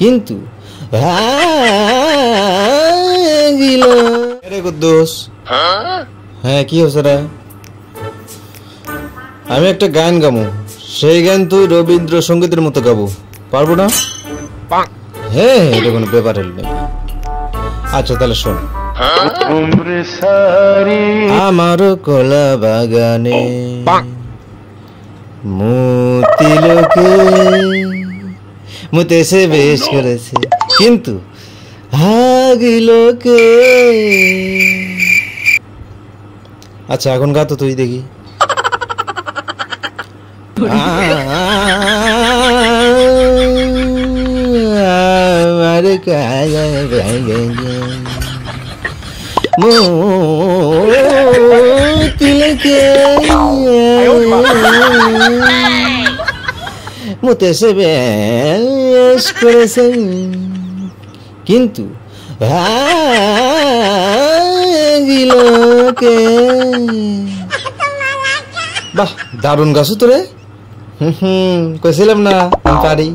কিন্তু ভাগিল। আরে কুদ্দুস, হ্যাঁ কি হচ্ছে রে? আমি একটা গান গাবো, সেই গান তুই রবীন্দ্রসঙ্গীতের মতো গাবো, পারবো না? হ্যাঁ, এটা কোনো ব্যাপার হল না। আচ্ছা তাহলে শোন। আমার কলা বাগানে মতি লোকে মুতেছে বেশ করেছে, কিন্তু ভাগিলোকে। আচ্ছা এখন গা তো তুই দেখি। আমার তিলকে মুতেছে বেশ করেছে, কিন্তু ভাগিলোকে। বাহ, দারুণ গাছ তো রে। কইছিলাম না আমি পারি।